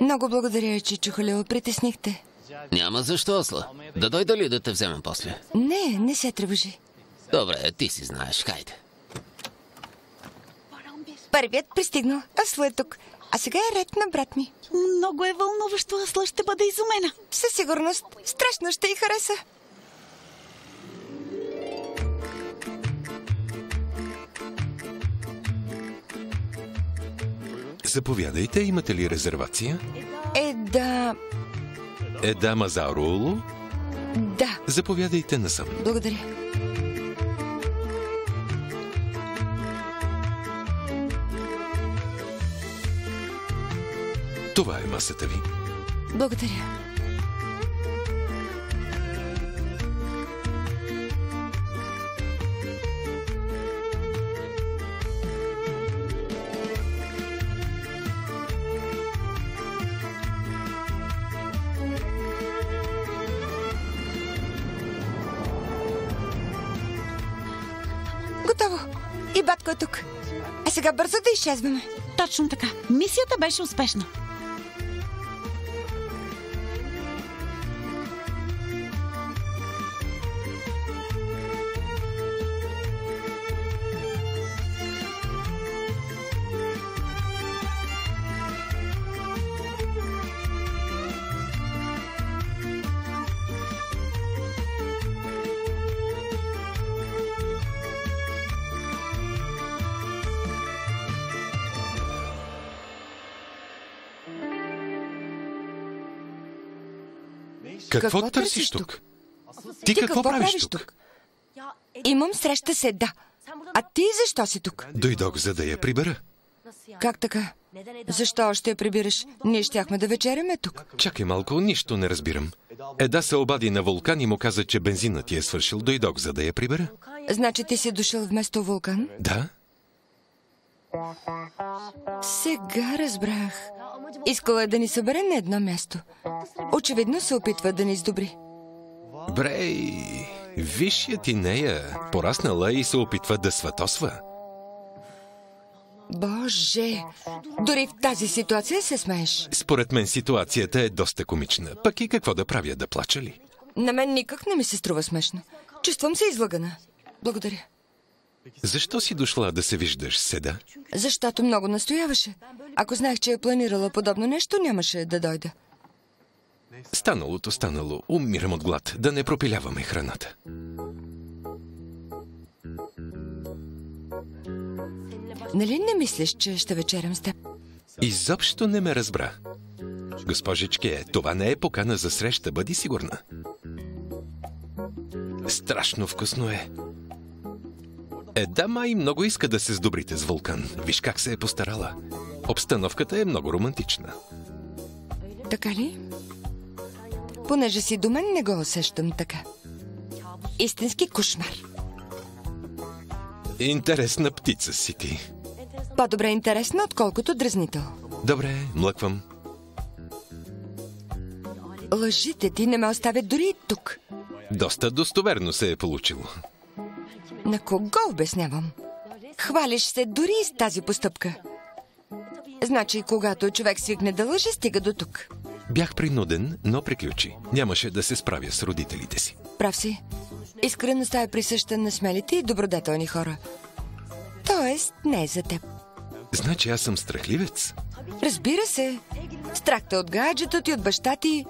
Много благодаря, Чичо Халил. Притеснихте.
Няма защо, Асла. Да дойда ли да те вземем после?
Не се тревожи.
Добре, ти си знаеш, хайде.
Първият пристигнал. Асла е тук. А сега е ред на брат ми.
Много е вълнуващо. Асла ще бъде изумена.
Със сигурност. Страшно ще й хареса.
Заповядайте, имате ли резервация?
Да.
Еда Мазароулу?
Да.
Заповядайте насам.
Благодаря.
Това е масата ви.
Благодаря. Готово. И батко е тук. А сега бързо да изчезваме.
Точно така. Мисията беше успешна.
Какво търсиш тук? Ти какво правиш тук?
Имам среща с Еда. А ти защо си тук?
Дойдох, за да я прибера.
Как така? Защо още я прибираш? Ние щяхме да вечеряме тук.
Чакай малко, нищо не разбирам. Еда се обади на Вулкан и му каза, че бензинът ти е свършил. Дойдох, за да я прибера.
Значи ти си дошъл вместо Вулкан?
Да?
Сега разбрах. Искала е да ни събере на едно място. Очевидно се опитва да ни сдобри.
Брей, виж я ти нея. Пораснала и се опитва да сватосва.
Боже, дори в тази ситуация се смееш.
Според мен ситуацията е доста комична. Пък и какво да правя, да плача ли?
На мен никак не ми се струва смешно. Чувствам се излъгана. Благодаря.
Защо си дошла да се виждаш с Еда?
Защото много настояваше. Ако знаех, че е планирала подобно нещо, нямаше да дойда.
Станалото станало. Умирам от глад. Да не пропиляваме храната.
Нали не мислиш, че ще вечерям с теб?
Изобщо не ме разбра. Госпожичке, това не е покана за среща, бъди сигурна. Страшно вкусно е. Еда май много иска да се сдобрите с Вулкан. Виж как се е постарала. Обстановката е много романтична.
Така ли? Понеже си до мен, не го усещам така. Истински кошмар.
Интересна птица си ти.
По-добре интересна, отколкото дразнител.
Добре, млъквам.
Лъжите ти не ме оставят дори и тук.
Доста достоверно се е получило.
На кого обяснявам? Хвалиш се дори и с тази постъпка. Значи, когато човек свикне да лъже, стига до тук.
Бях принуден, но приключи. Нямаше да се справя с родителите си.
Прав си. Искреността е присъща на смелите и добродетелни хора. Тоест, не е за теб.
Значи аз съм страхливец?
Разбира се. Страх те от гаджето ти, от баща ти,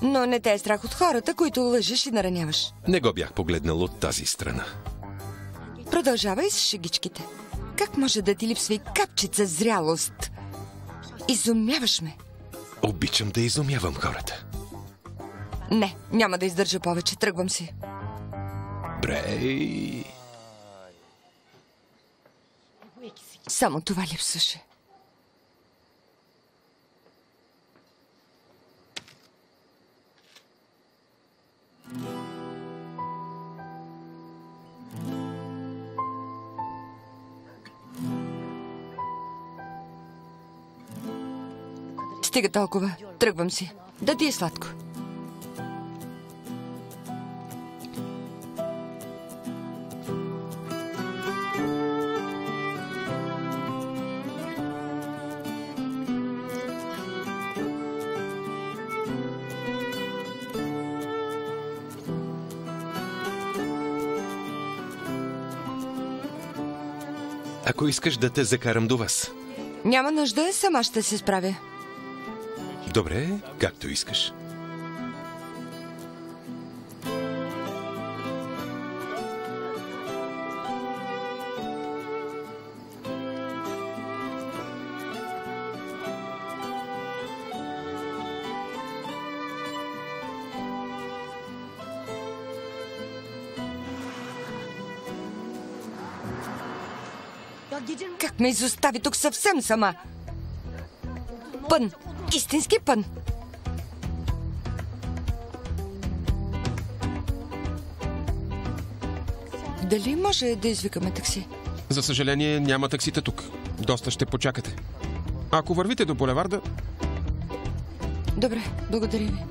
но не те е страх от хората, които лъжеш и нараняваш.
Не го бях погледнал от тази страна.
Продължавай с шегичките. Как може да ти липсва и капчица зрялост? Изумяваш ме.
Обичам да изумявам хората.
Не, няма да издържа повече. Тръгвам си.
Брей.
Само това липсваше. Стига толкова. Тръгвам си. Да ти е сладко.
Ако искаш да те закарам до вас.
Няма нужда, сама ще се справя.
Добре, както искаш.
Как ме изостави тук съвсем сама? Пън! Истински пън! Дали може да извикаме такси?
За съжаление, няма таксита тук. Доста ще почакате. Ако вървите до булеварда...
Добре, благодаря ви.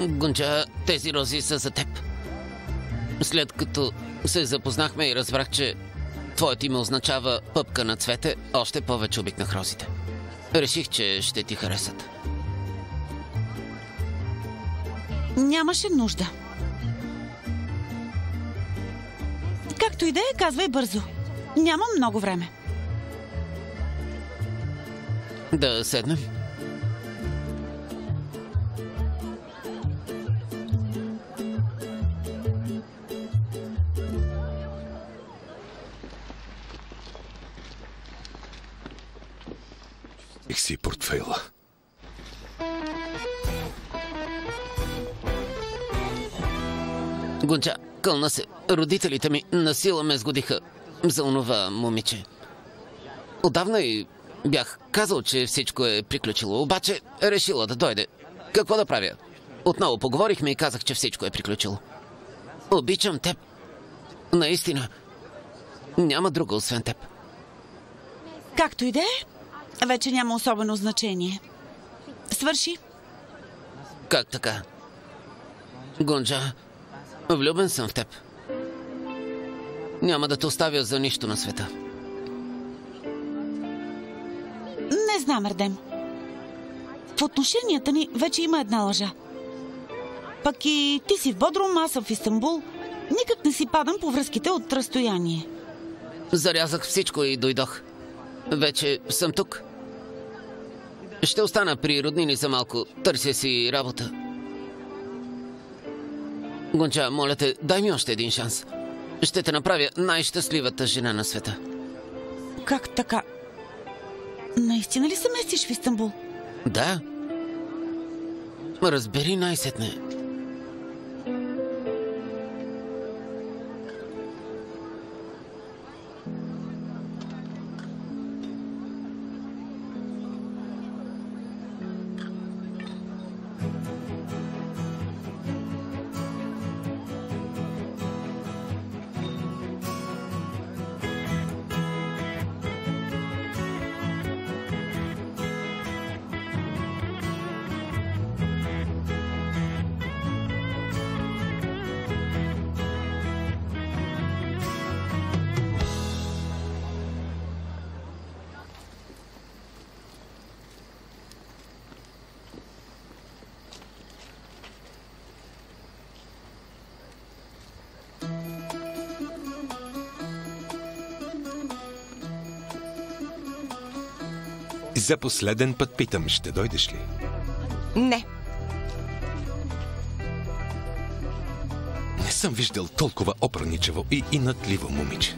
Гунча, тези рози са за теб. След като се запознахме и разбрах, че твоето име означава пъпка на цвете, още повече обикнах розите. Реших, че ще ти харесат.
Нямаше нужда. Както и да е, казвай бързо. Нямам много време.
Да седнем.
Их си портфейла.
Гунча, кълна се. Родителите ми насила ме сгодиха за онова момиче. Отдавна и бях казал, че всичко е приключило, обаче решила да дойде. Какво да правя? Отново поговорихме и казах, че всичко е приключило. Обичам теб. Наистина. Няма друга освен теб.
Както и да е, вече няма особено значение. Свърши.
Как така? Гунча, влюбен съм в теб. Няма да те оставя за нищо на света.
Не знам, Ардем. В отношенията ни вече има една лъжа. Пък и ти си в Бодрум, аз съм в Истанбул. Никак не си падам по връзките от разстояние.
Зарязах всичко и дойдох. Вече съм тук. Ще остана при роднини за малко. Търся си работа. Гунча, моля те, дай ми още един шанс. Ще те направя най-щастливата жена на света.
Как така? Наистина ли се местиш в Истанбул?
Да. Разбери най-сетне.
За последен път питам, ще дойдеш ли?
Не.
Не съм виждал толкова опроницево и инатливо момиче.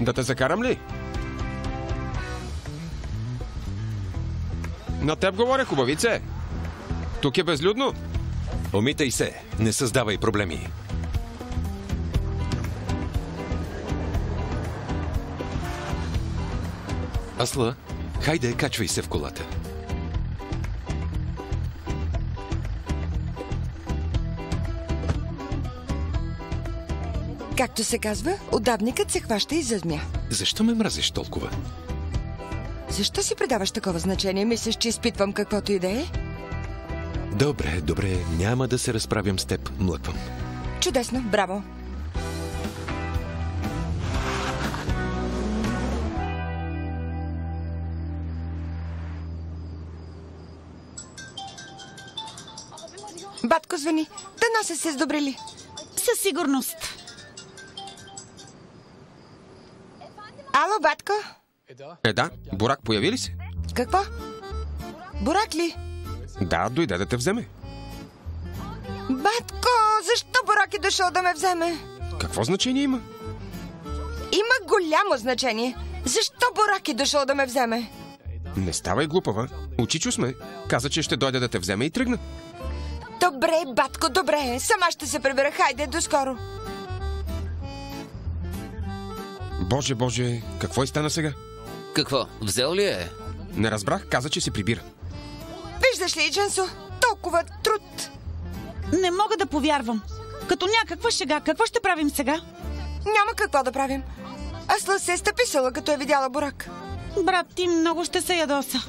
Да те закарам ли? На теб говоря, хубавице. Тук е безлюдно.
Умитай се, не създавай проблеми. Асла, хайде, качвай се в колата.
Както се казва, удавникът се хваща и за змия.
Защо ме мразиш толкова?
Защо си придаваш такова значение? Мислиш, че изпитвам каквото и да е?
Добре, добре, няма да се разправям с теб, млъквам.
Чудесно, браво! Батко звъни. Дано са се сдобрили.
Със сигурност.
Ало, батко?
Да, Бурак появи ли се?
Какво? Бурак ли?
Да, дойде да те вземе.
Батко, защо Бурак е дошъл да ме вземе?
Какво значение има?
Има голямо значение. Защо Бурак е дошъл да ме вземе?
Не ставай глупава. Учичо сме. Каза, че ще дойде да те вземе и тръгна.
Добре, батко, добре. Сама ще се прибера. Хайде, доскоро.
Боже, боже, какво и стана сега?
Какво? Взел ли е?
Не разбрах, каза, че се прибира.
Виждаш ли, Джансо? Толкова труд.
Не мога да повярвам. Като някаква шега. Какво ще правим сега?
Няма какво да правим. Асла се е стъписала, като е видяла Бурак.
Брат ти много ще се ядоса.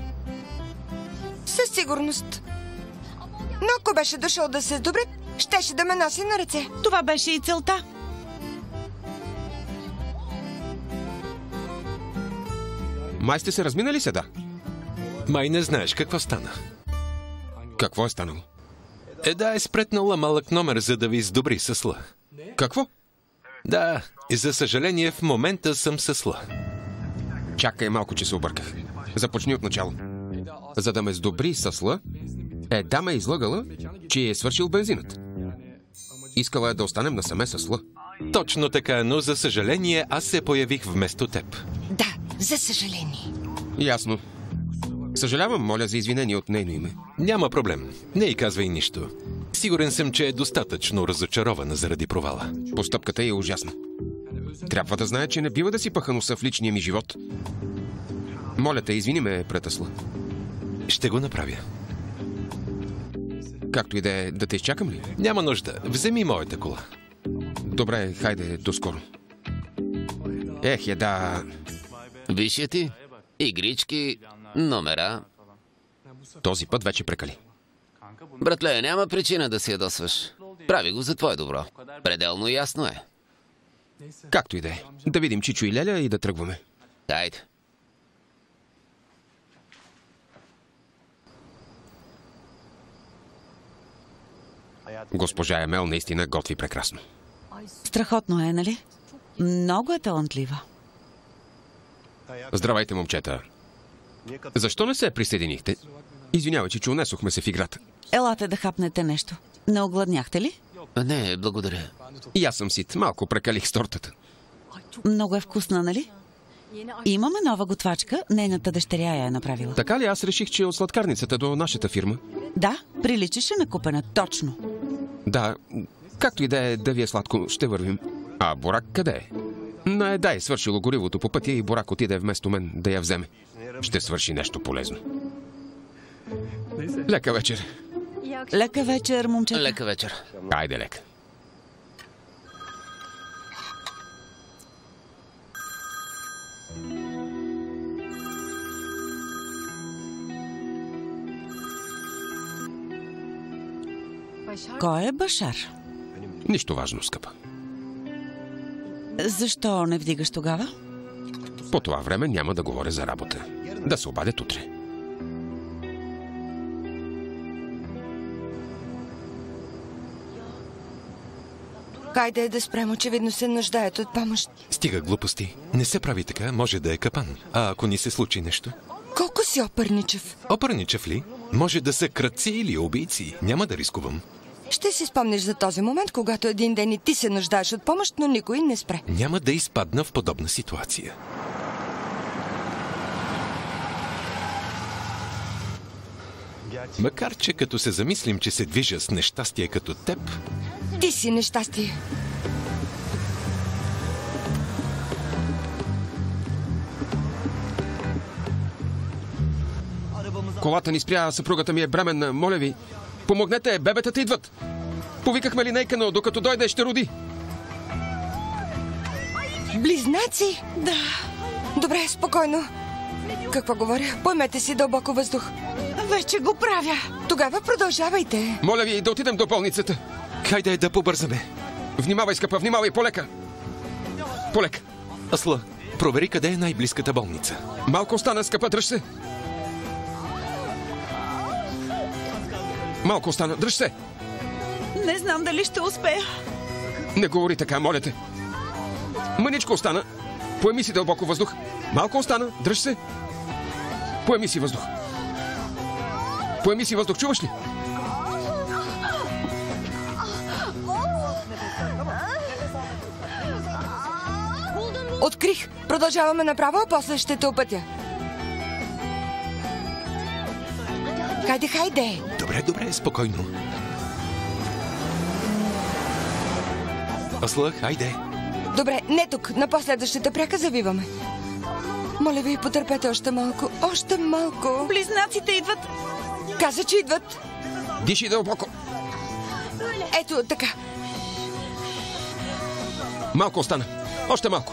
Със сигурност. Но ако беше дошъл да се сдобри, щеше да ме носи на ръце.
Това беше и целта.
Май сте се разминали се, да?
Май не знаеш какво стана.
Какво е станало?
Еда е спретнала малък номер, за да ви сдобри с Ла.
Какво?
Да, и за съжаление в момента съм с Ла.
Чакай малко, че се обърках. Започни от начало. За да ме сдобри с Ла, Еда ме излъгала, че е свършил бензинът. Искала е да останем насаме с Ла.
Точно така, но за съжаление аз се появих вместо теб.
Да, за съжаление.
Ясно. Съжалявам, моля за извинение от нейно име.
Няма проблем. Не й казвай нищо. Сигурен съм, че е достатъчно разочарована заради провала.
Постъпката е ужасна. Трябва да знае, че не бива да си пъха носа в личния ми живот. Моля те, извини ме, претъсла.
Ще го направя.
Както и да те изчакам ли?
Няма нужда. Вземи моята кола.
Добре, хайде, доскоро. Да...
Виж я ти. Игрички, номера.
Този път вече прекали.
Братле, няма причина да се ядосваш. Прави го за твое добро. Пределно ясно е.
Както и да е. Да видим Чичо и Леля и да тръгваме.
Хайде.
Госпожа Емел наистина готви прекрасно.
Страхотно е, нали? Много е талантлива.
Здравейте, момчета. Защо не се присъединихте? Извинявай, че унесохме се в играта.
Елате да хапнете нещо. Не огладняхте ли?
Не, благодаря.
И аз съм сит. Малко прекалих с тортата.
Много е вкусна, нали? Имаме нова готвачка. Нейната дъщеря я е направила.
Така ли? Аз реших, че е от сладкарницата до нашата фирма.
Да, приличаше на купена. Точно.
Да, както и да ви е сладко, ще вървим. А Бурак къде е? Дай, свършило горивото по пътя и Бурак отиде вместо мен да я вземе. Ще свърши нещо полезно. Лека вечер.
Лека вечер, момчета.
Лека вечер.
Айде, лека.
Кой е Башар?
Нищо важно, скъпа.
Защо не вдигаш тогава?
По това време няма да говоря за работа. Да се обадят утре.
Хайде да спрем, очевидно се нуждаят от помощ.
Стига глупости. Не се прави така, може да е капан. А ако ни се случи нещо?
Колко си опърничев?
Опърничев ли? Може да са крадци или убийци. Няма да рискувам.
Ще си спомниш за този момент, когато един ден и ти се нуждаеш от помощ, но никой не спре.
Няма да изпадна в подобна ситуация. Макар че като се замислим, че се движа с нещастие като теб...
Ти си нещастие.
Колата ни спря, съпругата ми е бременна. Моля ви, помогнете, бебетата идват. Повикахме линейка, но докато дойде ще роди.
Близнаци?
Да.
Добре, спокойно. Какво говоря? Поемете си дълбоко въздух.
Вече го правя.
Тогава продължавайте.
Моля ви да отидем до болницата.
Хайде да побързаме.
Внимавай, скъпа, внимавай, полека. Полека.
Асла, провери къде е най-близката болница.
Малко остана, скъпа, дръж се. Малко остана, дръж се.
Не знам дали ще успея.
Не говори така, моля те. Мъничко остана. Поеми си дълбоко въздух. Малко остана, дръж се. Поеми си въздух. Поеми си въздух, чуваш ли?
Открих. Продължаваме направо, а после ще те опътя. Хайде, хайде.
Добре, спокойно. Асла, хайде.
Добре, не тук. На последващата пряка завиваме. Моля ви, потърпете още малко. Още малко.
Близнаците идват.
Каза, че идват.
Диши дълбоко.
Ето така.
Малко остана. Още малко.